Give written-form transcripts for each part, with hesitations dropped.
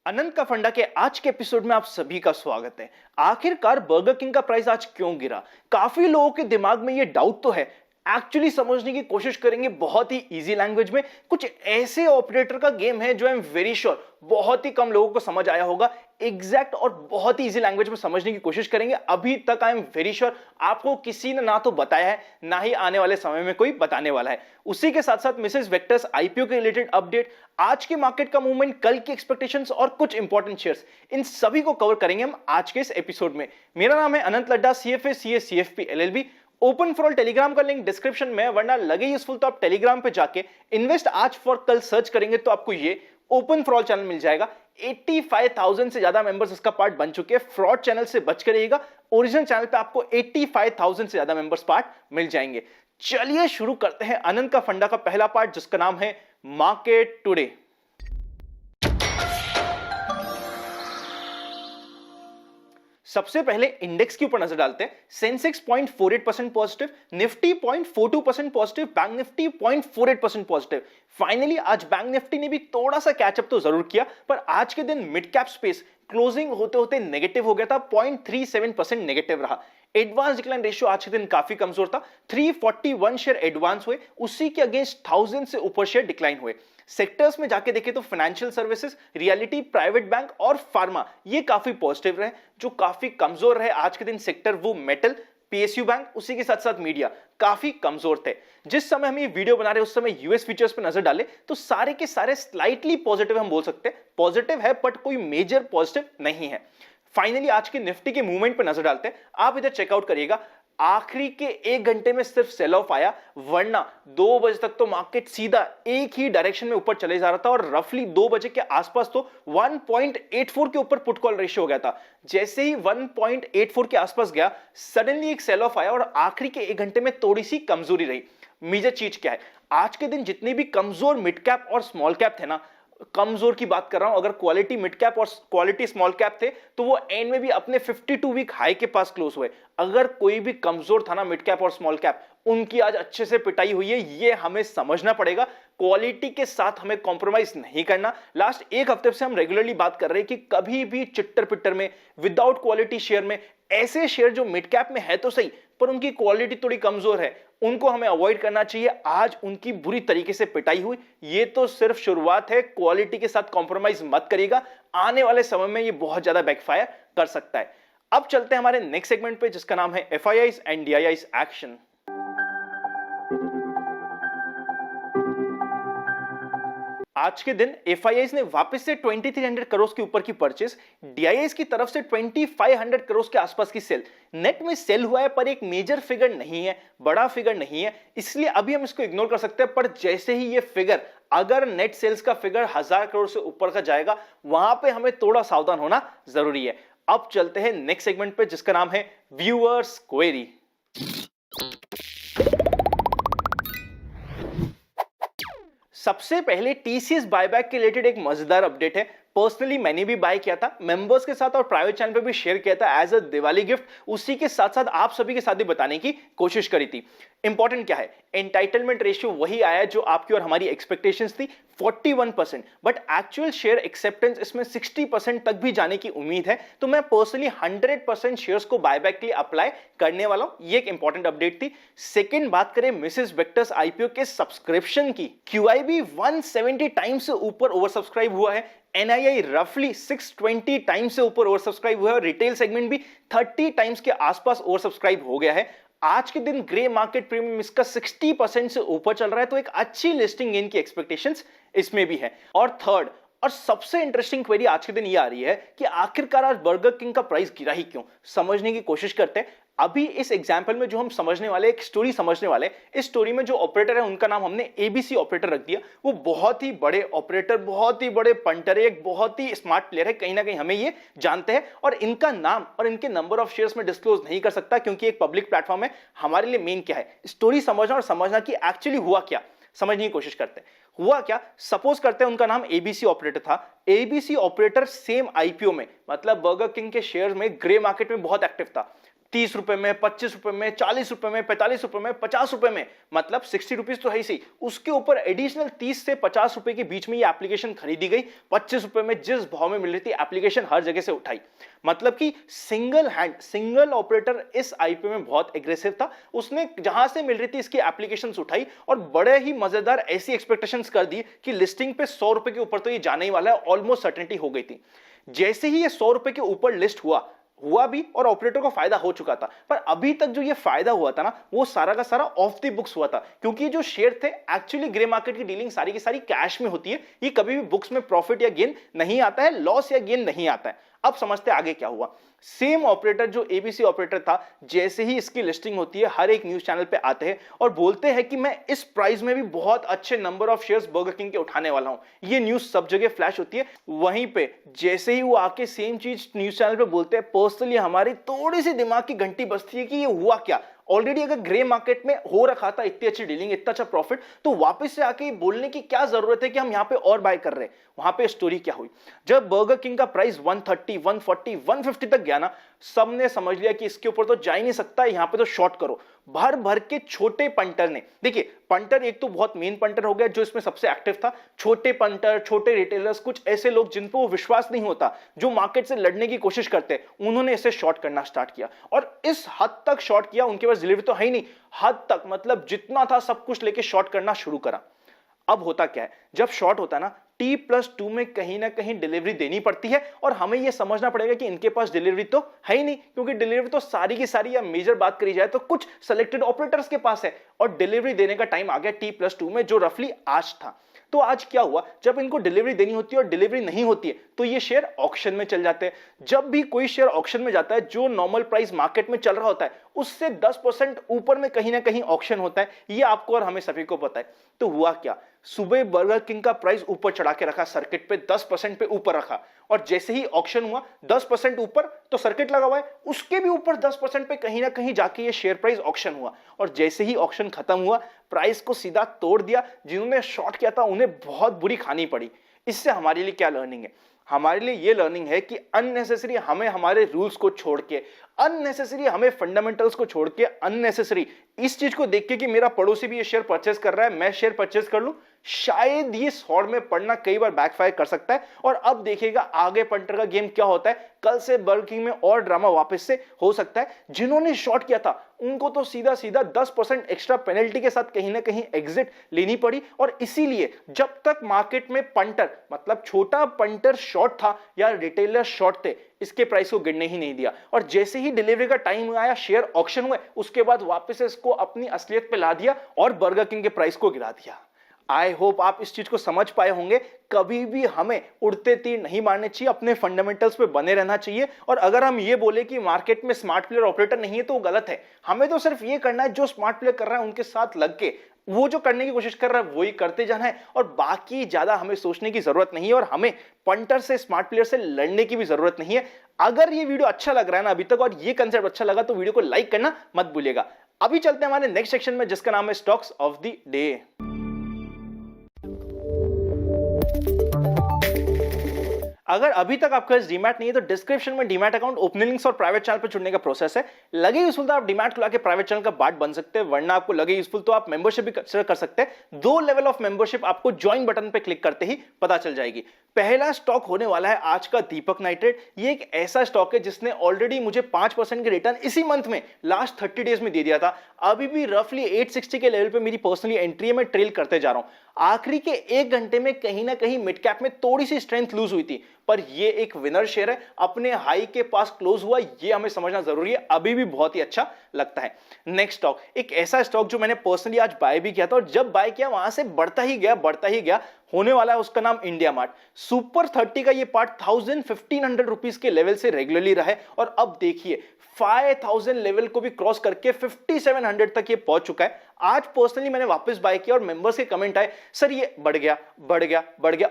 अनंत का फंडा के आज के एपिसोड में आप सभी का स्वागत है। आखिरकार बर्गर किंग का प्राइस आज क्यों गिरा? काफी लोगों के दिमाग में ये डाउट तो है। एक्चुअली समझने की कोशिश करेंगे बहुत ही इजी लैंग्वेज में। कुछ ऐसे ऑपरेटर का गेम है जो आई एम वेरी श्योर बहुत ही कम लोगों को समझ आया होगा। एग्जैक्ट और बहुत ही इजी लैंग्वेज में समझने की कोशिश करेंगे। अभी तक आई एम वेरी श्योर आपको किसी ने ना तो बताया है, ना ही आने वाले समय में कोई बताने वाला है। उसी के साथ साथ मिसेस वेक्टर्स आईपीओ के रिलेटेड अपडेट, आज के मार्केट का मूवमेंट, कल की एक्सपेक्टेशंस और कुछ इंपॉर्टेंट शेयर्स, इन सभी को कवर करेंगे हम आज के इस एपिसोड में। मेरा नाम है Anant Ladda, CFA CA CFP LLB. Open for all Telegram का लिंक डिस्क्रिप्शन में, वरना लगे यूजफुल तो आप टेलीग्राम पे जाके इन्वेस्ट आज फॉर कल सर्च करेंगे तो आपको ये ओपन फॉर ऑल चैनल मिल जाएगा। 85,000 से ज्यादा मेंबर्स इसका पार्ट बन चुके हैं। फ्रॉड चैनल से बच कर रहिएगा। ओरिजिनल चैनल पे आपको 85,000 से ज्यादा मेंबर्स पार्ट मिल जाएंगे। चलिए शुरू करते हैं अनंत का फंडा का पहला पार्ट, जिसका नाम है मार्केट टुडे। सबसे पहले इंडेक्स के ऊपर नजर डालते हैं। Sensex 0.48% positive, Nifty 0.42% positive, bank Nifty 0.48% positive. Finally आज बैंक निफ्टी ने भी थोड़ा सा कैचअप तो जरूर किया, पर आज के दिन मिड कैप स्पेस क्लोजिंग होते होते नेगेटिव हो गया था। 0.37% नेगेटिव रहा। एडवांस डिक्लाइन रेशियो आज के दिन काफी कमजोर था। 341 शेयर एडवांस हुए, उसी के अगेंस्ट 1000 से ऊपर शेयर डिक्लाइन हुए। सेक्टर्स में जाके देखें तो financial services, reality, private bank और फार्मा ये काफी पॉजिटिव रहे। जो काफी कमजोर रहे आज के दिन सेक्टर, वो मेटल, पीएसयू बैंक, उसी के साथ साथ मीडिया काफी कमजोर थे। जिस समय हम ये वीडियो बना रहे हैं उस समय यूएस फीचर्स पे नजर डाले तो सारे के सारे स्लाइटली पॉजिटिव हम बोल सकते हैं। पॉजिटिव है बट कोई मेजर पॉजिटिव नहीं है। फाइनली आज के निफ्टी के मूवमेंट पर नजर डालते हैं। आप इधर चेकआउट करिएगा, आखिरी के 1 घंटे में सिर्फ सेल ऑफ आया, वरना 2 बजे तक तो मार्केट सीधा एक ही डायरेक्शन में ऊपर चले जा रहा था और रफली 2 बजे के आसपास तो 1.84 के ऊपर पुट कॉल रेशियो हो गया था। जैसे ही 1.84 के आसपास गया, सडनली एक सेल ऑफ आया और आखिरी के 1 घंटे में थोड़ी सी कमजोरी रही। मेजर चीज क्या है, आज के दिन जितने भी कमजोर मिड कैप और स्मॉल कैप थे ना, कमजोर की बात कर रहा हूं, अगर क्वालिटी मिड कैप और क्वालिटी स्मॉल कैप थे तो वो एंड में भी अपने 52 वीक हाई के पास क्लोज हुए। अगर कोई भी कमजोर था ना मिड कैप और स्मॉल कैप, उनकी आज अच्छे से पिटाई हुई है। ये हमें समझना पड़ेगा। क्वालिटी के साथ हमें कॉम्प्रोमाइज नहीं करना। लास्ट 1 हफ्ते से हम रेगुलरली बात कर रहे हैं कि कभी भी चिट्टर पिट्टर में, विदाउट क्वालिटी शेयर में, ऐसे शेयर जो मिड कैप में है तो सही पर उनकी क्वालिटी थोड़ी कमजोर है, उनको हमें अवॉइड करना चाहिए। आज उनकी बुरी तरीके से पिटाई हुई। ये तो सिर्फ शुरुआत है। क्वालिटी के साथ कॉम्प्रोमाइज मत करिएगा, आने वाले समय में ये बहुत ज्यादा बैकफायर कर सकता है। अब चलते हैं हमारे नेक्स्ट सेगमेंट पे, जिसका नाम है एफआईआईज एंड डीआईआईज एक्शन। आज के दिन एफआईआईज ने वापस से 2300 करोड़ के ऊपर की परचेज, डीआईआईज की तरफ से 2500 करोड़ के आसपास की सेल। नेट में सेल हुआ है पर एक मेजर फिगर नहीं है, बड़ा फिगर नहीं है, इसलिए अभी हम इसको इग्नोर कर सकते हैं। पर जैसे ही ये फिगर, अगर नेट सेल्स का फिगर 1000 करोड़ से ऊपर का जाएगा, वहां पे हमें थोड़ा सावधान होना जरूरी है। अब चलते हैं नेक्स्ट सेगमेंट पे, जिसका नाम है व्यूअर्स क्वेरी। सबसे पहले टीसीएस बायबैक के रिलेटेड एक मजेदार अपडेट है। पर्सनली मैंने भी बाय किया था, मेंबर्स के साथ और प्राइवेट चैनल पे भी शेयर किया था एज अ दिवाली गिफ्ट। उसी के साथ साथ आप सभी के साथ भी बताने की कोशिश करी थी। इंपॉर्टेंट क्या है, एंटाइटलमेंट रेशियो वही आया जो आपकी और हमारी एक्सपेक्टेशंस थी, 41%, बट एक्चुअल शेयर एक्सेप्टेंस इसमें 60% तक भी जाने की उम्मीद है। तो मैं पर्सनली 100% शेयर्स को बायबैक के लिए अप्लाई करने वाला हूं। ये एक इंपॉर्टेंट अपडेट थी। सेकंड, बात करें मिसेस वेक्टर्स आईपीओ के सब्सक्रिप्शन की, क्यूआईबी 170 टाइम्स से ऊपर ओवर सब्सक्राइब हुआ है, एनआईआई रफली 620 टाइम्स से ऊपर ओवर सब्सक्राइब हुआ है और रिटेल सेगमेंट भी 30 टाइम्स के आसपास ओवर सब्सक्राइब हो गया है। आज के दिन ग्रे मार्केट प्रीमियम इसका 60% से ऊपर चल रहा है, तो एक अच्छी लिस्टिंग गेन की एक्सपेक्टेशंस इसमें भी है। और थर्ड और सबसे इंटरेस्टिंग क्वेरी आज के दिन ये आ रही है कि आखिरकार आज बर्गर किंग का प्राइस गिरा ही क्यों? समझने की कोशिश करते हैं। अभी इस एग्जांपल में जो हम समझने वाले, एक स्टोरी समझने वाले, इस स्टोरी में जो ऑपरेटर है उनका नाम हमने एबीसी ऑपरेटर रख दिया। वो बहुत ही बड़े ऑपरेटर, बहुत ही बड़े पंटर है, एक बहुत ही स्मार्ट प्लेयर है, कहीं ना कहीं हमें ये जानते हैं। और इनका नाम और इनके नंबर ऑफ शेयर्स में डिस्क्लोज नहीं कर सकता क्योंकि एक पब्लिक प्लेटफॉर्म है। हमारे लिए मेन क्या है, स्टोरी समझना और समझना कि एक्चुअली हुआ क्या, समझने की कोशिश करते हैं। हुआ क्या, सपोज करते हैं उनका नाम एबीसी ऑपरेटर था। एबीसी ऑपरेटर सेम आईपीओ में, मतलब बर्गर किंग के शेयर्स में ग्रे मार्केट में बहुत एक्टिव था। 30 रुपए में, 25 रुपए में, 40 रुपए में, 45 रुपए में, 50 रुपए में, मतलब 60 रुपीज तो है ही सही, उसके ऊपर एडिशनल 30 से 50 रुपए के बीच में ये एप्लीकेशन खरीदी गई। 25 रुपए में जिस भाव में मिल रही थी एप्लीकेशन हर जगह से उठाई। मतलब कि सिंगल ऑपरेटर इस आईपीओ में बहुत एग्रेसिव था, उसने जहां से मिल रही थी इसकी एप्लीकेशंस उठाई और बड़े ही मजेदार ऐसी एक्सपेक्टेशंस कर दी कि लिस्टिंग पे 100 रुपए के ऊपर तो ये जाने ही वाला है, ऑलमोस्ट सर्टेनिटी हो गई थी। जैसे ही ये 100 रुपए के ऊपर लिस्ट हुआ भी और ऑपरेटर को फायदा हो चुका था, पर अभी तक जो ये फायदा हुआ था ना, वो सारा का सारा ऑफ द बुक्स हुआ था, क्योंकि जो शेयर थे एक्चुअली ग्रे मार्केट की डीलिंग सारी की सारी कैश में होती है, ये कभी भी बुक्स में प्रॉफिट या गेन नहीं आता है, लॉस या गेन नहीं आता है। अब समझते आगे क्या हुआ। सेम ऑपरेटर जो एबीसी ऑपरेटर था, जैसे ही इसकी लिस्टिंग होती है हर एक न्यूज चैनल पे आते हैं और बोलते हैं कि मैं इस प्राइस में भी बहुत अच्छे number of shares burger king के उठाने वाला हूं। ये न्यूज सब जगह फ्लैश होती है। वहीं पे जैसे ही वो आके सेम चीज न्यूज चैनल पे बोलते हैं, पर्सनली हमारी थोड़ी सी दिमाग की घंटी बजती है कि ये हुआ क्या। ऑलरेडी अगर ग्रे मार्केट में हो रखा था इतनी अच्छी डीलिंग, इतना अच्छा प्रॉफिट, तो वापस से आके बोलने की क्या जरूरत है कि हम यहां पे और बाय कर रहे हैं। वहां पे स्टोरी क्या हुई, जब बर्गर किंग का प्राइस 130, 140, 150 तक गया ना, सबने समझ लिया कि इसके ऊपर तो जा ही नहीं सकता, यहां पे तो शॉर्ट करो। भर भर के छोटे पंटर ने, देखिए पंटर एक तो बहुत मेन पंटर हो गया जो इसमें सबसे एक्टिव था, छोटे पंटर, छोटे रिटेलर्स, कुछ ऐसे लोग जिन पर वो विश्वास नहीं होता, जो मार्केट से लड़ने की कोशिश करते हैं, उन्होंने इसे शॉर्ट करना स्टार्ट किया और इस हद तक शॉर्ट किया, उनके पास डिलीवरी तो है ही नहीं, हद तक मतलब जितना था सब कुछ लेके शॉर्ट करना शुरू करा। अब होता क्या है, जब शॉर्ट होता है ना, T+2 में कहीं ना कहीं डिलीवरी देनी पड़ती है और हमें यह समझना पड़ेगा कि इनके पास डिलीवरी तो है ही नहीं, क्योंकि डिलीवरी तो सारी की सारी, या मेजर बात करी जाए तो कुछ सेलेक्टेड ऑपरेटर्स के पास है और डिलीवरी देने का टाइम आ गया T+2 में, जो रफली आज था। तो आज क्या हुआ, जब इनको डिलीवरी देनी होती है और डिलीवरी नहीं होती है तो ये शेयर ऑक्शन में चल जाते हैं। जब भी कोई शेयर ऑक्शन में जाता है, जो नॉर्मल प्राइस मार्केट में चल रहा होता है उससे 10% ऊपर में कहीं ना कहीं ऑक्शन होता है, ये आपको और हमें सभी को पता है। तो हुआ क्या, सुबह बर्गर किंग का प्राइस ऊपर चढ़ा के रखा, सर्किट पे 10% पे ऊपर रखा, और जैसे ही ऑक्शन हुआ 10% ऊपर, तो सर्किट लगा हुआ है उसके भी ऊपर 10% पे कहीं ना कहीं जाके ये शेयर प्राइस ऑक्शन हुआ, और जैसे ही ऑक्शन खत्म हुआ प्राइस को सीधा तोड़ दिया। जिन्होंने शॉर्ट किया था उन्हें बहुत बुरी खानी पड़ी। इससे हमारे लिए क्या लर्निंग है, हमारे लिए ये लर्निंग है कि अननेसेसरी हमें हमारे रूल्स को छोड़ के, अननेसेसरी हमें फंडामेंटल्स को छोड़ के, अननेसेसरी इस चीज को देख के कि मेरा पड़ोसी भी ये शेयर परचेस कर रहा है, मैं शेयर परचेस कर लूं, शायद ये सौड़ में पड़ना कई बार बैकफायर कर सकता है। और अब देखिएगा आगे पंटर का गेम क्या होता है। कल से बर्गर किंग में और ड्रामा वापस से हो सकता है। जिन्होंने शॉर्ट किया था उनको तो सीधा सीधा 10% एक्स्ट्रा पेनल्टी के साथ कहीं ना कहीं एग्जिट लेनी पड़ी, और इसीलिए जब तक मार्केट में पंटर, मतलब छोटा पंटर शॉर्ट था या रिटेलर शॉर्ट थे, इसके प्राइस को गिरने ही नहीं दिया। और जैसे ही डिलीवरी का टाइम आया, शेयर ऑक्शन हुए, उसके बाद वापस से इसको अपनी असलियत पे ला दिया और बर्गर किंग के प्राइस को गिरा दिया। आई होप आप इस चीज को समझ पाए होंगे। कभी भी हमें उड़ते तीर नहीं मारने चाहिए, अपने फंडामेंटल्स पे बने रहना चाहिए। और अगर हम ये बोले कि मार्केट में स्मार्ट प्लेयर ऑपरेटर नहीं है तो वो गलत है। हमें तो सिर्फ ये करना है, जो स्मार्ट प्लेयर कर रहा है उनके साथ लग के वो जो करने की कोशिश कर रहा है वही करते जाना है, और बाकी ज्यादा हमें सोचने की जरूरत नहीं है, और हमें पंटर से, स्मार्ट प्लेयर से लड़ने की भी जरूरत नहीं है। अगर ये वीडियो अच्छा लग रहा है ना अभी तक, और ये कंसेप्ट अच्छा लगा, तो वीडियो को लाइक करना मत भूलिएगा। अभी चलते हैं हमारे नेक्स्ट सेक्शन में, जिसका नाम है स्टॉक्स ऑफ द डे। अगर अभी तक आपका डीमैट नहीं है तो डिस्क्रिप्शन में डीमैट अकाउंट, ओपनिंग लिंक्स और प्राइवेट चैनल पर जुड़ने का प्रोसेस है। लगे यूजफुल तो आप डीमैट खुला के प्राइवेट चैनल का पार्ट बन सकते हैं, वरना आपको लगे यूजफुल तो आप मेंबरशिप भी कंसीडर कर सकते हैं। 2 लेवल ऑफ मेंबरशिप आपको ज्वाइन बटन पे क्लिक करते ही पता चल जाएगी। पहला स्टॉक होने वाला है आज का दीपक नाइट्रेट। ये एक ऐसा स्टॉक है जिसने ऑलरेडी मुझे 5% के रिटर्न इसी मंथ में, लास्ट 30 डेज में दे दिया था। अभी भी रफली 860 के लेवल पे मेरी पर्सनली एंट्री है, मैं ट्रेल करते जा रहा हूं। आखिरी के 1 घंटे में कहीं ना कहीं मिड कैप में थोड़ी सी स्ट्रेंथ लूज हुई थी, पर ये एक विनर शेयर है, अपने हाई के पास क्लोज हुआ, ये हमें समझना जरूरी है। अभी भी बहुत ही अच्छा लगता है। नेक्स्ट स्टॉक, एक ऐसा स्टॉक जो मैंने पर्सनली आज बाय भी किया था, और जब बाय किया वहां से बढ़ता ही गया, होने वाला है उसका नाम इंडिया मार्ट। सुपर 30 का ये पार्ट 1500 रुपीज के लेवल से रेगुलरली रहा है, और अब देखिए 5000 लेवल को भी क्रॉस करके 5700 तक ये पहुंच चुका है। आज पर्सनली मैंने वापस बाय किया और मेंबर्स के कमेंट आए, सर ये बढ़ गया,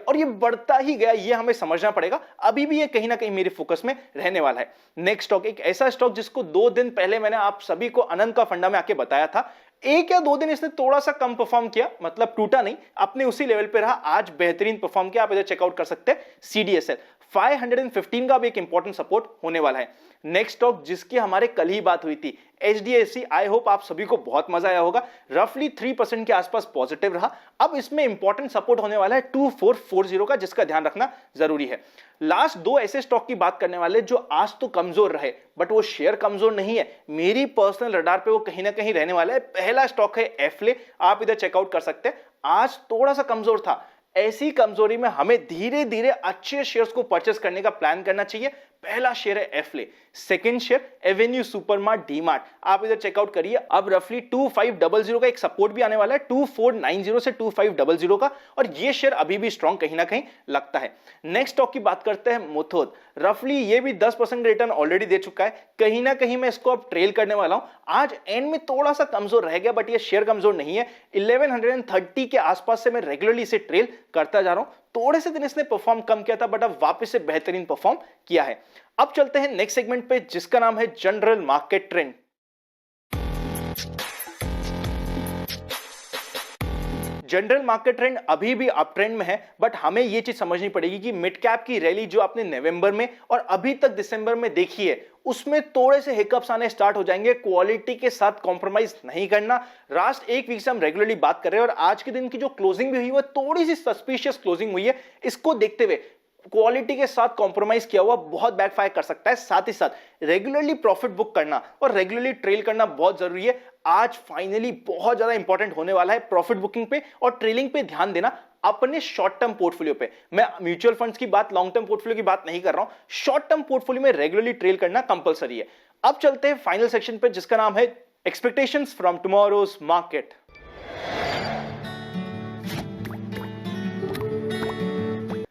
और ये बढ़ता ही गया, ये हमें समझना पड़ेगा। अभी भी ये कहीं ना कहीं मेरे फोकस में रहने वाला है। नेक्स्ट स्टॉक, एक ऐसा स्टॉक जिसको 2 दिन पहले मैंने आप सभी को अनंत का फंडा में आके बताया था, एक या दो दिन इसने थोड़ा सा कम परफॉर्म किया, मतलब टूटा नहीं, अपने उसी लेवल पे रहा, आज बेहतरीन परफॉर्म किया। आप इधर चेकआउट कर सकते हैं CDSL 515 का भी एक इंपॉर्टेंट सपोर्ट होने वाला है। नेक्स्ट स्टॉक जिसकी हमारे कल ही बात हुई थी, HDFC, आई होप आप सभी को बहुत मजा आया होगा, रफली 3% के आसपास पॉजिटिव रहा। अब इसमें इंपॉर्टेंट सपोर्ट होने वाला है 2440 का, जिसका ध्यान रखना जरूरी है। लास्ट दो ऐसे स्टॉक की बात करने वाले जो आज तो कमजोर रहे, बट वो शेयर कमजोर नहीं है, मेरी पर्सनल रडार पे वो कहीं ना कहीं रहने वाला है। पहला स्टॉक है एफले, आप इधर चेकआउट कर सकते हैं। आज थोड़ा सा कमजोर था, ऐसी कमजोरी में हमें धीरे धीरे अच्छे शेयर्स को परचेस करने का प्लान करना चाहिए। पहला शेयर है Affle, second share Avenue Supermarts DMart, आप इधर चेकआउट करिए। अब रफली 2500 का एक सपोर्ट भी आने वाला है, 2490 से 2500 का, और ये शेयर अभी भी स्ट्रॉन्ग कहीं ना कहीं लगता है। नेक्स्ट स्टॉक की बात करते हैं मुथूट, रफली ये भी 10% रिटर्न ऑलरेडी दे चुका है, कहीं ना कहीं मैं इसको अब ट्रेल करने वाला हूं। आज एंड में थोड़ा सा कमजोर रह गया, बट ये शेयर कमजोर नहीं है। 1130 के आसपास से मैं रेगुलरली इसे ट्रेल करता जा रहा हूं। थोड़े से दिन इसने परफॉर्म कम किया था, बट अब वापस से बेहतरीन परफॉर्म किया है। अब चलते हैं नेक्स्ट सेगमेंट पे, जिसका नाम है general market trend. General market trend अभी भी अप ट्रेंड में है, बट हमें यह चीज समझनी पड़ेगी कि मिड कैप की रैली जो आपने नवंबर में और अभी तक दिसंबर में देखी है, उसमें थोड़े से हिकअप्स आने स्टार्ट हो जाएंगे। क्वालिटी के साथ कॉम्प्रोमाइज नहीं करना। लास्ट एक वीक से हम रेगुलरली बात कर रहे हैं, और आज के दिन की जो क्लोजिंग भी हुई है थोड़ी सी सस्पिशियस क्लोजिंग हुई है। इसको देखते हुए क्वालिटी के साथ कॉम्प्रोमाइज किया हुआ बहुत बैकफायर कर सकता है। साथ ही साथ रेगुलरली प्रॉफिट बुक करना और रेगुलरली ट्रेल करना बहुत जरूरी है। आज फाइनली बहुत ज्यादा इंपॉर्टेंट होने वाला है प्रॉफिट बुकिंग पे और ट्रेलिंग पे ध्यान देना अपने शॉर्ट टर्म पोर्टफोलियो पे। मैं म्यूचुअल फंड्स की बात, लॉन्ग टर्म पोर्टफोलियो की बात नहीं कर रहा हूं, शॉर्ट टर्म पोर्टफोलियो में रेगुलरली ट्रेल करना कंपलसरी है। अब चलते हैं फाइनल सेक्शन पे, जिसका नाम है एक्सपेक्टेशंस फ्रॉम टुमारोज मार्केट।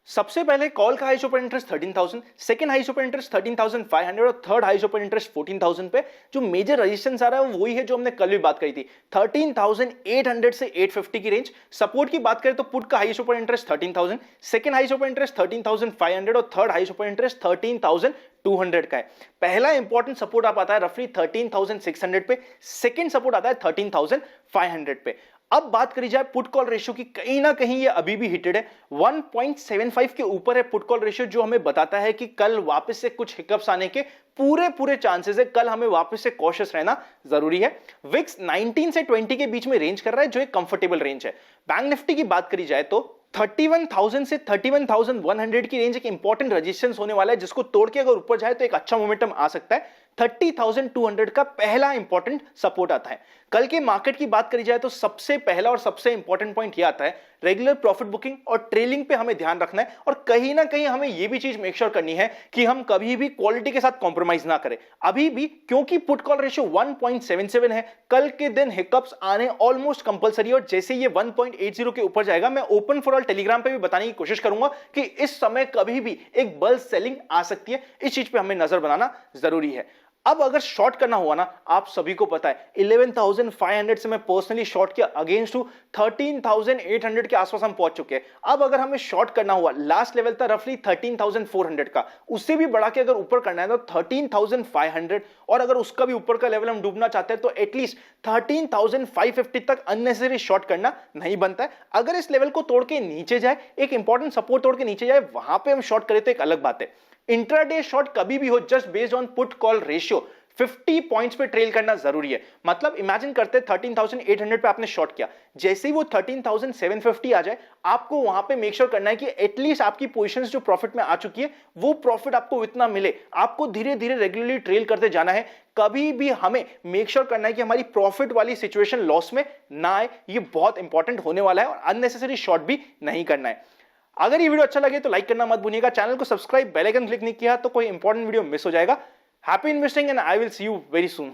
सबसे पहले कॉल का highest open interest 13,000, second highest open interest 13,500 और थर्ड हाईएस्ट ओपन इंटरेस्ट 14,000 पे। जो मेजर रेजिस्टेंस आ रहा है वो वही है जो हमने कल भी बात करी थी, 13,800 से 850 की रेंज। सपोर्ट की बात करें तो पुट का highest open interest 13,000, second highest open interest 13,500 और थर्ड हाईएस्ट ओपन इंटरेस्ट 13,200 का है। पहला इंपॉर्टेंट सपोर्ट आप आता है रफली 13,600 पे, सेकंड सपोर्ट आता है 13,500 पे। अब बात करी जाए पुट कॉल रेशियो की, कहीं ना कहीं ये अभी भी हिटेड है, 1.75 के ऊपर है पुट कॉल रेशियो, जो हमें बताता है कि कल वापस से कुछ हिकअप्स आने के पूरे चांसेस है। कल हमें वापस से कॉशियस रहना जरूरी है। विक्स 19 से 20 के बीच में रेंज कर रहा है, जो एक कंफर्टेबल रेंज है। बैंक निफ्टी की बात करी जाए तो 31,000 से 31,100 की रेंज एक इंपॉर्टेंट रेजिस्टेंस होने वाला है, जिसको तोड़ के अगर ऊपर जाए तो एक अच्छा मोमेंटम आ सकता है। 30,200 का पहला इंपॉर्टेंट सपोर्ट आता है। कल के मार्केट की बात करी जाए तो सबसे पहला और सबसे इंपॉर्टेंट पॉइंट यह आता है, रेगुलर प्रॉफिट बुकिंग और ट्रेलिंग पे हमें ध्यान रखना है, और कहीं ना कहीं हमें यह भी चीज मेक श्योर करनी है कि हम कभी भी क्वालिटी के साथ कॉम्प्रोमाइज ना करें अभी भी, क्योंकि पुट कॉल रेशियो 1.77 है। कल के दिन हिकअप्स आने ऑलमोस्ट कंपलसरी, और जैसे ये 1.80 के ऊपर जाएगा, मैं ओपन फॉर ऑल टेलीग्राम पे भी बताने की कोशिश करूंगा कि इस समय कभी भी एक बल्क सेलिंग आ सकती है। इस चीज पे हमें नजर बनाना जरूरी है। अब अगर शॉर्ट करना हुआ ना, आप सभी को पता है 11,500 से मैं पर्सनली शॉर्ट किया, अगेंस्ट टू 13,800 के आसपास हम पहुंच चुके हैं। अब अगर हमें शॉर्ट करना हुआ, लास्ट लेवल था रफली 13,400 का, उससे भी बढ़ा के अगर ऊपर करना है तो 13,500, और अगर उसका भी ऊपर का लेवल हम डूबना चाहते हैं तो एटलीस्ट 13,550 तक अननेसेसरी शॉर्ट करना नहीं बनता है। अगर इस लेवल को तोड़ के नीचे जाए, एक इंपॉर्टेंट सपोर्ट तोड़ के नीचे जाए, वहां पे हम शॉर्ट करें तो एक अलग बात है। इंट्राडे शॉर्ट कभी भी हो, just based on put call ratio 50 points पे ट्रेल करना जरूरी है। मतलब इमेजिन करते 13,800 पे आपने शॉर्ट किया, जैसे ही वो 13,750 आ जाए, आपको वहां पे मेक श्योर करना है कि एटलीस्ट आपकी पोजीशंस जो प्रॉफिट में आ चुकी है वो प्रॉफिट आपको इतना मिले। आपको धीरे धीरे रेगुलरली ट्रेल करते जाना है। कभी भी हमें मेक श्योर करना है कि हमारी प्रॉफिट वाली सिचुएशन लॉस में ना आए, ये बहुत इंपॉर्टेंट होने वाला है, और अननेसेसरी शॉर्ट भी नहीं करना है। अगर ये वीडियो अच्छा लगे तो लाइक करना मत भूलिएगा, चैनल को सब्सक्राइब, बेल आइकन क्लिक नहीं किया तो कोई इंपॉर्टेंट वीडियो मिस हो जाएगा। Happy investing and I will see you very soon.